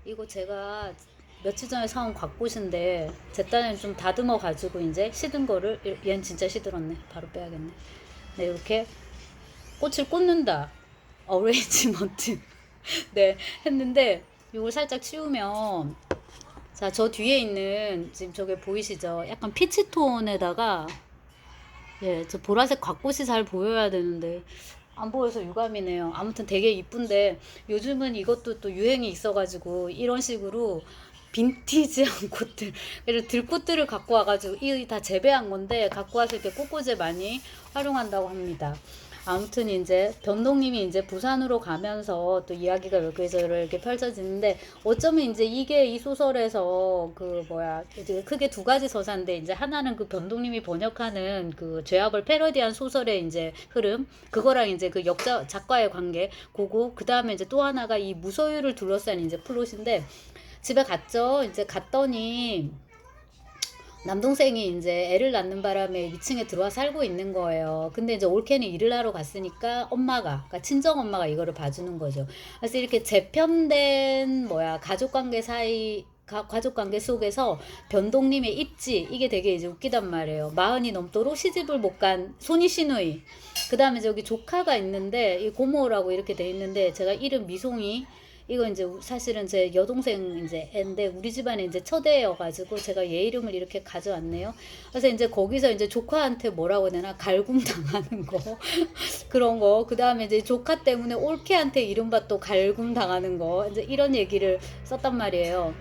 이거 제가 며칠 전에 사온 곽꽃인데 제 딴에는 좀 다듬어 가지고 이제 시든 거를 얘는 진짜 시들었네. 바로 빼야겠네. 네, 이렇게 꽃을 꽂는다. 어레인지먼트. 네, 했는데 이걸 살짝 치우면 자, 저 뒤에 있는 지금 저게 보이시죠? 약간 피치톤에다가 예, 저 보라색 곽꽃이 잘 보여야 되는데 안 보여서 유감이네요. 아무튼 되게 이쁜데 요즘은 이것도 또 유행이 있어가지고 이런 식으로 빈티지한 꽃들, 그래서 들꽃들을 갖고 와가지고 이 다 재배한 건데 갖고 와서 이렇게 꽃꽂이에 많이 활용한다고 합니다. 아무튼 이제 변동님이 이제 부산으로 가면서 또 이야기가 여기서 이렇게 펼쳐지는데 어쩌면 이제 이게 이 소설에서 그 뭐야 이제 크게 두 가지 서사인데 이제 하나는 그 변동님이 번역하는 그 죄악을 패러디한 소설의 이제 흐름 그거랑 이제 그 역자 작가의 관계 그거 그 다음에 이제 또 하나가 이 무소유를 둘러싼 이제 플롯인데 집에 갔죠. 이제 갔더니 남동생이 이제 애를 낳는 바람에 위층에 들어와 살고 있는 거예요. 근데 이제 올케는 일을 하러 갔으니까 엄마가, 그러니까 친정 엄마가 이거를 봐주는 거죠. 그래서 이렇게 재편된 뭐야 가족관계 사이 가족관계 속에서 변동님의 입지 이게 되게 이제 웃기단 말이에요. 마흔이 넘도록 시집을 못 간 손이 시누이. 그 다음에 저기 조카가 있는데 이 고모라고 이렇게 돼 있는데 제가 이름 미송이 이거 이제 사실은 제 여동생 이제 애인데 우리 집안에 이제 첫애여가지고 제가 얘 이름을 이렇게 가져왔네요. 그래서 이제 거기서 이제 조카한테 뭐라고 해야 되나 갈굼 당하는 거 그런 거. 그 다음에 이제 조카 때문에 올케한테 이른바 또 갈굼 당하는 거 이제 이런 얘기를 썼단 말이에요.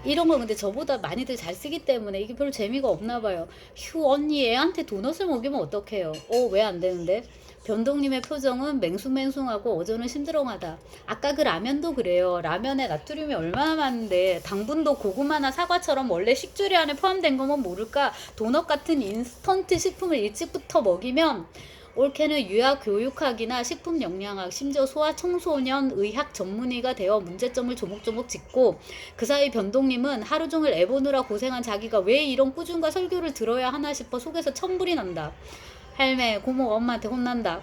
이런 거 근데 저보다 많이들 잘 쓰기 때문에 이게 별로 재미가 없나 봐요. 휴, 언니 애한테 도넛을 먹이면 어떡해요? 왜 안 되는데? 변동님의 표정은 맹숭맹숭하고 어조는 심드렁하다. 아까 그 라면도 그래요. 라면에 나트륨이 얼마나 많은데 당분도 고구마나 사과처럼 원래 식재료 안에 포함된 거면 모를까 도넛 같은 인스턴트 식품을 일찍부터 먹이면 올케는 유아 교육학이나 식품 영양학, 심지어 소아 청소년 의학 전문의가 되어 문제점을 조목조목 짚고 그 사이 변동님은 하루 종일 애 보느라 고생한 자기가 왜 이런 꾸준과 설교를 들어야 하나 싶어 속에서 천불이 난다. 할매, 고모, 엄마한테 혼난다.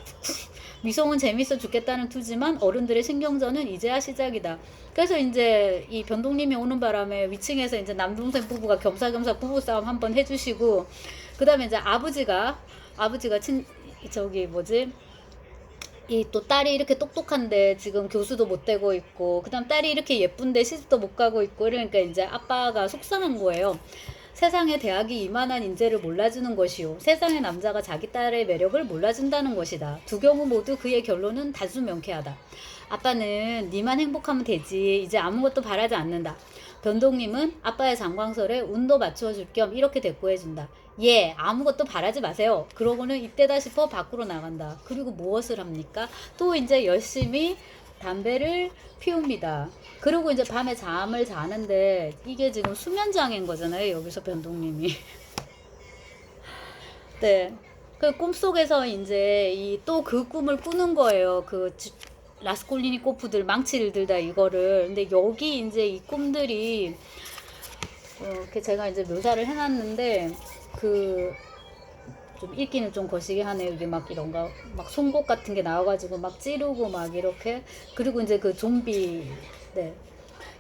미성은 재밌어 죽겠다는 투지만 어른들의 신경전은 이제야 시작이다. 그래서 이제 이 변동님이 오는 바람에 위층에서 이제 남동생 부부가 겸사겸사 부부싸움 한번 해주시고 그 다음에 이제 아버지가 저기 뭐지 이 또 딸이 이렇게 똑똑한데 지금 교수도 못 되고 있고 그다음 딸이 이렇게 예쁜데 시집도 못 가고 있고 이러니까 이제 아빠가 속상한 거예요. 세상에 대학이 이만한 인재를 몰라주는 것이요 세상의 남자가 자기 딸의 매력을 몰라준다는 것이다. 두 경우 모두 그의 결론은 단순 명쾌하다. 아빠는 니만 행복하면 되지 이제 아무것도 바라지 않는다. 변동님은 아빠의 장광설에 운도 맞춰줄 겸 이렇게 대꾸해준다. 예, 아무것도 바라지 마세요. 그러고는 이때다 싶어 밖으로 나간다. 그리고 무엇을 합니까? 또 이제 열심히 담배를 피웁니다. 그리고 이제 밤에 잠을 자는데 이게 지금 수면장애인 거잖아요. 여기서 변동님이. 네. 그 꿈속에서 이제 이 또 그 꿈을 꾸는 거예요. 그 라스콜리니코프들 망치를 들다 이거를. 근데 여기 이제 이 꿈들이 이렇게 제가 이제 묘사를 해놨는데 그 좀 읽기는 좀 거시기 하네요. 이게 막 이런 거, 막 송곳 같은 게 나와가지고 막 찌르고 막 이렇게. 그리고 이제 그 좀비, 네.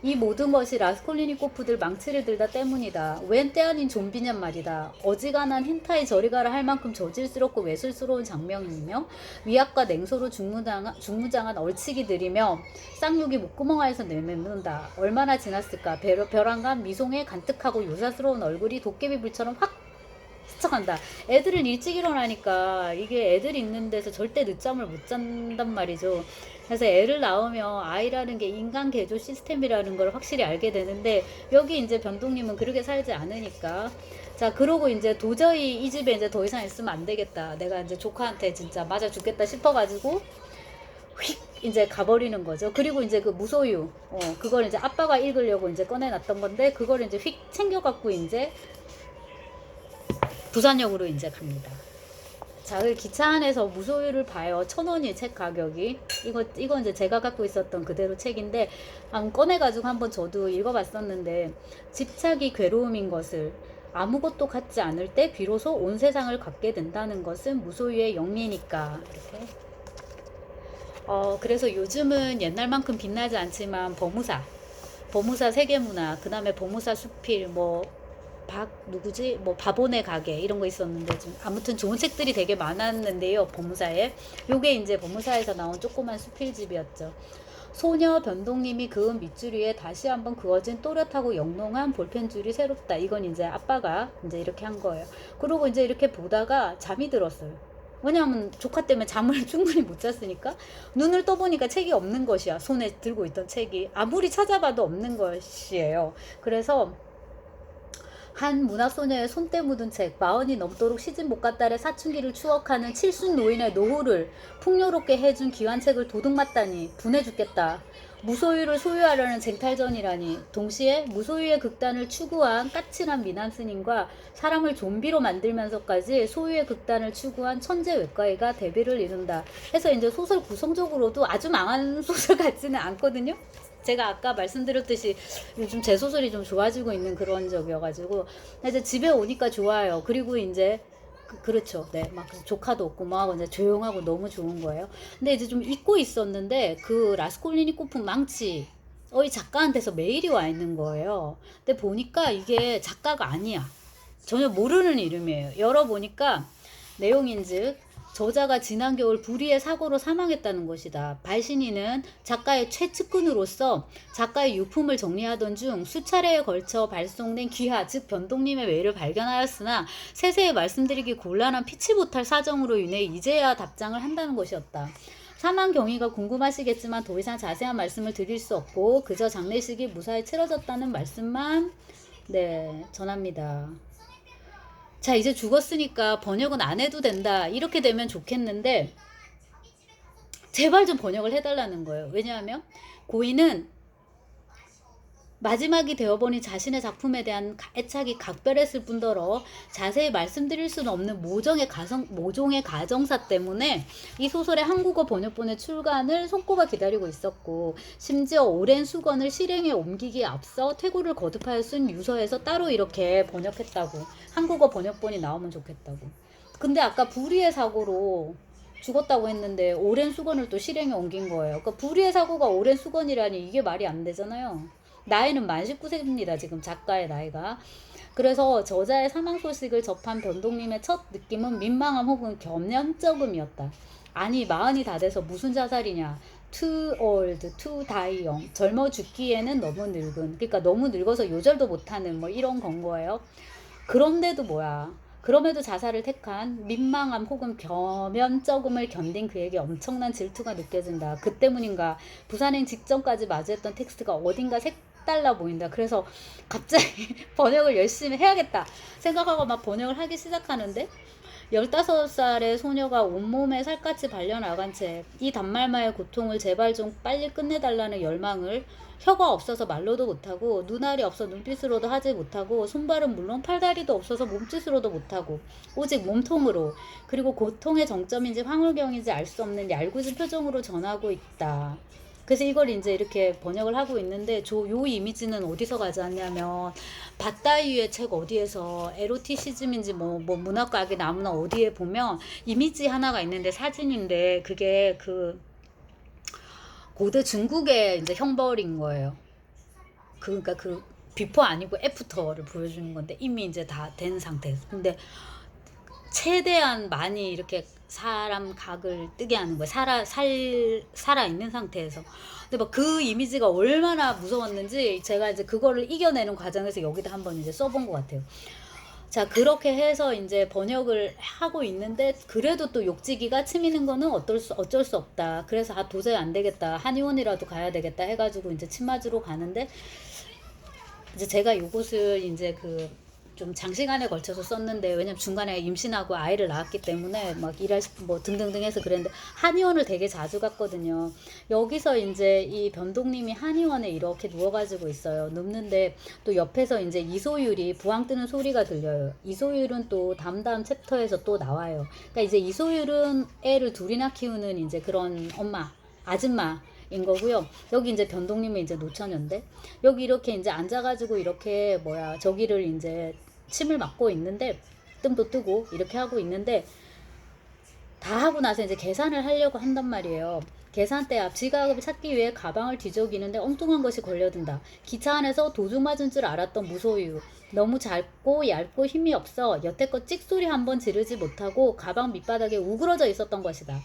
이 모든 것이 라스콜리니코프들 망치를 들다 때문이다. 웬 때 아닌 좀비냔 말이다. 어지간한 헨타이 저리 가라 할 만큼 저질스럽고 외술스러운 장면이며 위압과 냉소로 중무장한 얼치기들이며 쌍욕이 목구멍 안에서 내뱉는다. 얼마나 지났을까. 벼랑간 미송의 간특하고 요사스러운 얼굴이 도깨비불처럼 확 스쳐간다. 애들은 일찍 일어나니까 이게 애들 있는 데서 절대 늦잠을 못 잔단 말이죠. 그래서 애를 낳으면 아이라는 게 인간 개조 시스템이라는 걸 확실히 알게 되는데 여기 이제 변동님은 그렇게 살지 않으니까 자 그러고 이제 도저히 이 집에 이제 더 이상 있으면 안 되겠다. 내가 이제 조카한테 진짜 맞아 죽겠다 싶어가지고 휙 이제 가버리는 거죠. 그리고 이제 그 무소유 그걸 이제 아빠가 읽으려고 이제 꺼내놨던 건데 그걸 이제 휙 챙겨갖고 이제 부산역으로 이제 갑니다. 자, 그 기차 안에서 무소유를 봐요. 1,000원이 책 가격이. 이거 이제 제가 갖고 있었던 그대로 책인데, 꺼내가지고 한번 저도 읽어봤었는데, 집착이 괴로움인 것을 아무것도 갖지 않을 때 비로소 온 세상을 갖게 된다는 것은 무소유의 영리니까. 이렇게. 그래서 요즘은 옛날만큼 빛나지 않지만 버무사 세계문화, 그 다음에 버무사 수필, 뭐, 누구지? 뭐, 바본의 가게, 이런 거 있었는데, 좀, 아무튼 좋은 책들이 되게 많았는데요, 버무사에. 요게 이제 버무사에서 나온 조그만 수필집이었죠. 소녀 변동님이 그은 밑줄위에 다시 한번 그어진 또렷하고 영롱한 볼펜줄이 새롭다. 이건 이제 아빠가 이제 이렇게 한 거예요. 그리고 이제 이렇게 보다가 잠이 들었어요. 왜냐하면 조카 때문에 잠을 충분히 못 잤으니까. 눈을 떠보니까 책이 없는 것이야. 손에 들고 있던 책이 아무리 찾아봐도 없는 것이에요. 그래서 한 문학소녀의 손때 묻은 책, 마흔이 넘도록 시집 못 간 딸의 사춘기를 추억하는 칠순 노인의 노후를 풍요롭게 해준 귀한 책을 도둑맞다니 분해 죽겠다. 무소유를 소유하려는 쟁탈전이라니. 동시에 무소유의 극단을 추구한 까칠한 미남 스님과 사람을 좀비로 만들면서까지 소유의 극단을 추구한 천재 외과의가 대비를 이룬다. 해서 이제 소설 구성적으로도 아주 망한 소설 같지는 않거든요. 제가 아까 말씀드렸듯이 요즘 제 소설이 좀 좋아지고 있는 그런 적이어가지고 이제 집에 오니까 좋아요. 그리고 이제 그렇죠. 네, 막 조카도 없고 막 이제 조용하고 너무 좋은 거예요. 근데 이제 좀 잊고 있었는데 그 라스콜리니코프 망치 이 작가한테서 메일이 와 있는 거예요. 근데 보니까 이게 작가가 아니야. 전혀 모르는 이름이에요. 열어보니까 내용인즉 저자가 지난 겨울 불의의 사고로 사망했다는 것이다. 발신인은 작가의 최측근으로서 작가의 유품을 정리하던 중 수차례에 걸쳐 발송된 귀하 즉 변동님의 메일을 발견하였으나 세세히 말씀드리기 곤란한 피치 못할 사정으로 인해 이제야 답장을 한다는 것이었다. 사망 경위가 궁금하시겠지만 더 이상 자세한 말씀을 드릴 수 없고 그저 장례식이 무사히 치러졌다는 말씀만 전합니다. 자, 이제 죽었으니까 번역은 안 해도 된다. 이렇게 되면 좋겠는데 제발 좀 번역을 해달라는 거예요. 왜냐하면 고인은 마지막이 되어보니 자신의 작품에 대한 애착이 각별했을 뿐더러 자세히 말씀드릴 수는 없는 모종의 가정사 때문에 이 소설의 한국어 번역본의 출간을 손꼽아 기다리고 있었고 심지어 오랜 수건을 실행에 옮기기에 앞서 퇴고를 거듭하여 쓴 유서에서 따로 이렇게 번역했다고. 한국어 번역본이 나오면 좋겠다고. 근데 아까 불의의 사고로 죽었다고 했는데 오랜 수건을 또 실행에 옮긴 거예요. 그러니까 불의의 사고가 오랜 수건이라니 이게 말이 안 되잖아요. 나이는 만 19세입니다. 지금 작가의 나이가. 그래서 저자의 사망 소식을 접한 변동님의 첫 느낌은 민망함 혹은 겸연쩍음이었다. 아니 마흔이 다 돼서 무슨 자살이냐. too old, too die young. 젊어 죽기에는 너무 늙은. 그러니까 너무 늙어서 요절도 못하는 뭐 이런 건 거예요. 그런데도 뭐야. 그럼에도 자살을 택한 민망함 혹은 겸연쩍음을 견딘 그에게 엄청난 질투가 느껴진다. 그 때문인가 부산행 직전까지 마주했던 텍스트가 어딘가 색달라 보인다. 그래서 갑자기 번역을 열심히 해야겠다 생각하고 막 번역을 하기 시작하는데 15살의 소녀가 온몸에 살갗이 발려나간 채 이 단말마의 고통을 제발 좀 빨리 끝내달라는 열망을 혀가 없어서 말로도 못하고 눈알이 없어 눈빛으로도 하지 못하고 손발은 물론 팔다리도 없어서 몸짓으로도 못하고 오직 몸통으로 그리고 고통의 정점인지 황홀경인지 알 수 없는 얄궂은 표정으로 전하고 있다. 그래서 이걸 이제 이렇게 번역을 하고 있는데 요 이미지는 어디서 가져왔냐면 밭다이유의 책 어디에서 에로티시즘인지 뭐 문학과학의 나무나 어디에 보면 이미지 하나가 있는데 사진인데 그게 그 고대 중국의 이제 형벌인 거예요. 그러니까 그 비포 아니고 애프터를 보여주는 건데 이미 이제 다 된 상태에서. 근데 최대한 많이 이렇게 사람 각을 뜨게 하는 거예요. 살아 있는 상태에서. 근데 막 그 이미지가 얼마나 무서웠는지 제가 이제 그거를 이겨내는 과정에서 여기다 한번 이제 써본 것 같아요. 자, 그렇게 해서 이제 번역을 하고 있는데 그래도 또 욕지기가 치미는 거는 어쩔 수 없다. 그래서 도저히 안 되겠다. 한의원이라도 가야 되겠다 해가지고 이제 침 맞으러 가는데 이제 제가 요것을 이제 좀 장시간에 걸쳐서 썼는데 왜냐면 중간에 임신하고 아이를 낳았기 때문에 막 일할 뭐 등등등 해서 그랬는데 한의원을 되게 자주 갔거든요. 여기서 이제 이 변동님이 한의원에 이렇게 누워가지고 있어요. 눕는데 또 옆에서 이제 이소율이 부항 뜨는 소리가 들려요. 이소율은 또 다음 챕터에서 또 나와요. 그러니까 이제 이소율은 애를 둘이나 키우는 이제 그런 아줌마 인 거고요. 여기 이제 변동님이 이제 노처녀인데 여기 이렇게 이제 앉아가지고 이렇게 저기를 이제 침을 맞고 있는데 뜸도 뜨고 이렇게 하고 있는데 다 하고 나서 이제 계산을 하려고 한단 말이에요. 계산대 앞 지갑을 찾기 위해 가방을 뒤적이는데 엉뚱한 것이 걸려든다. 기차 안에서 도둑 맞은 줄 알았던 무소유. 너무 작고 얇고 힘이 없어 여태껏 찍소리 한번 지르지 못하고 가방 밑바닥에 우그러져 있었던 것이다.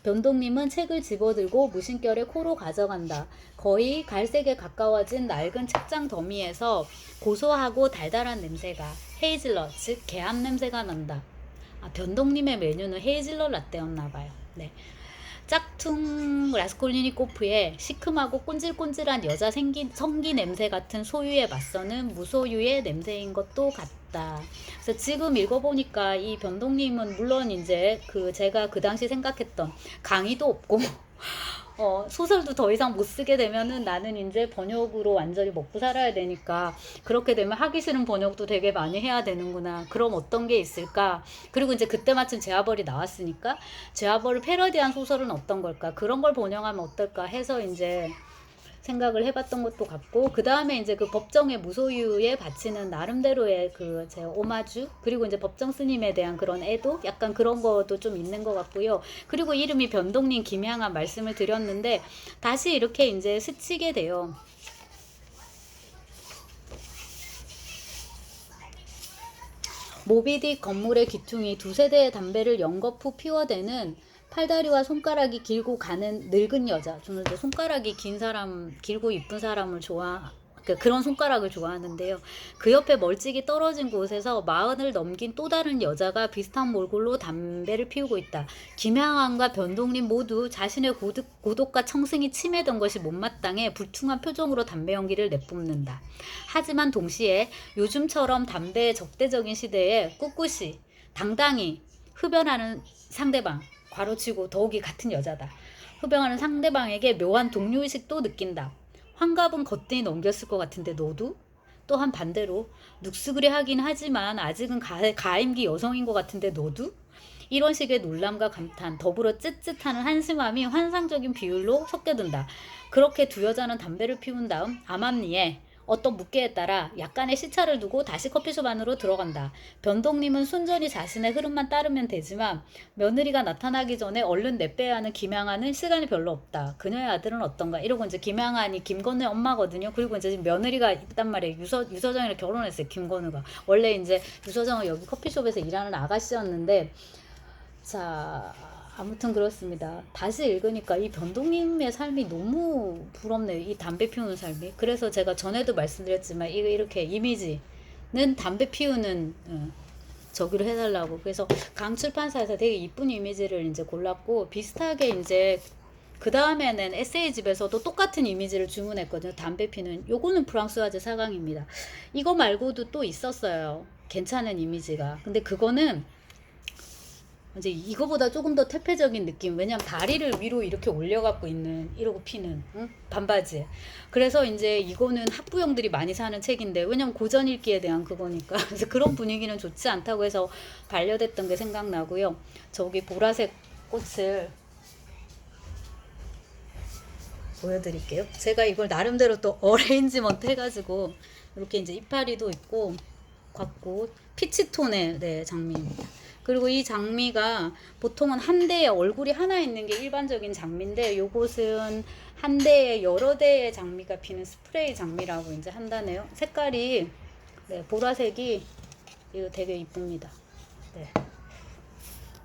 변동님은 책을 집어들고 무심결에 코로 가져간다. 거의 갈색에 가까워진 낡은 책장 더미에서 고소하고 달달한 냄새가 헤이즐넛, 즉 개암 냄새가 난다. 변동님의 메뉴는 헤이즐넛 라떼였나봐요. 네. 짝퉁 라스콜리니코프의 시큼하고 꼰질꼰질한 여자 성기 냄새 같은 소유에 맞서는 무소유의 냄새인 것도 같다. 그래서 지금 읽어보니까 이 변동님은 물론 이제 제가 그 당시 생각했던 강의도 없고 소설도 더 이상 못 쓰게 되면은 나는 이제 번역으로 완전히 먹고 살아야 되니까 그렇게 되면 하기 싫은 번역도 되게 많이 해야 되는구나. 그럼 어떤 게 있을까? 그리고 이제 그때 마침 제아벌이 나왔으니까 제아벌을 패러디한 소설은 어떤 걸까? 그런 걸 번역하면 어떨까 해서 이제 생각을 해봤던 것도 같고, 그 다음에 이제 그 법정의 무소유에 바치는 나름대로의 제 오마주, 그리고 이제 법정 스님에 대한 그런 애도 약간 그런 것도 좀 있는 것 같고요. 그리고 이름이 변동님 김향한 말씀을 드렸는데 다시 이렇게 이제 스치게 돼요. 모비딕 건물의 귀퉁이 두세 대의 담배를 연거푸 피워대는 팔다리와 손가락이 길고 가는 늙은 여자. 저는 이제 손가락이 긴 사람, 길고 이쁜 사람을 그런 손가락을 좋아하는데요. 그 옆에 멀찍이 떨어진 곳에서 40을 넘긴 또 다른 여자가 비슷한 몰골로 담배를 피우고 있다. 김향한과 변동님 모두 자신의 고독과 청승이 침해된 것이 못마땅해 불퉁한 표정으로 담배 연기를 내뿜는다. 하지만 동시에 요즘처럼 담배의 적대적인 시대에 꿋꿋이 당당히 흡연하는 상대방, 괄호치고 더욱이 같은 여자다. 흡연하는 상대방에게 묘한 동료의식도 느낀다. 환갑은 거뜬히 넘겼을 것 같은데 너도? 또한 반대로 눅스그레 하긴 하지만 아직은 가임기 여성인 것 같은데 너도? 이런 식의 놀람과 감탄, 더불어 쯧쯧하는 한심함이 환상적인 비율로 섞여든다. 그렇게 두 여자는 담배를 피운 다음 암암리에 어떤 묵계에 따라 약간의 시차를 두고 다시 커피숍 안으로 들어간다. 변동님은 순전히 자신의 흐름만 따르면 되지만 며느리가 나타나기 전에 얼른 내빼야 하는 김양한은 시간이 별로 없다. 그녀의 아들은 어떤가? 이러고 이제 김양한이 김건우의 엄마거든요. 그리고 이제 며느리가 있단 말이에요. 유서정이랑 결혼했어요. 김건우가. 원래 이제 유서정은 여기 커피숍에서 일하는 아가씨였는데, 자, 아무튼 그렇습니다. 다시 읽으니까 이 변동님의 삶이 너무 부럽네요. 이 담배 피우는 삶이. 그래서 제가 전에도 말씀드렸지만 이렇게 이미지는 담배 피우는 저기로 해달라고. 그래서 강출판사에서 되게 이쁜 이미지를 이제 골랐고, 비슷하게 이제 그 다음에는 에세이집에서도 똑같은 이미지를 주문했거든요. 담배 피는. 요거는 프랑스와즈 사강입니다. 이거 말고도 또 있었어요. 괜찮은 이미지가. 근데 그거는 이제 이거보다 조금 더 퇴폐적인 느낌. 왜냐면 다리를 위로 이렇게 올려갖고 있는, 이러고 피는, 응? 반바지. 그래서 이제 이거는 학부형들이 많이 사는 책인데, 왜냐면 고전 읽기에 대한 그거니까. 그래서 그런 분위기는 좋지 않다고 해서 반려됐던 게 생각나고요. 저기 보라색 꽃을 보여드릴게요. 제가 이걸 나름대로 또 어레인지먼트 해가지고 이렇게 이제 이파리도 있고 같고 피치톤의 장미입니다. 그리고 이 장미가 보통은 한 대에 얼굴이 하나 있는 게 일반적인 장미인데, 요것은 한 대에 여러 대의 장미가 피는 스프레이 장미라고 이제 한다네요. 색깔이 보라색이 이거 되게 이쁩니다. 네.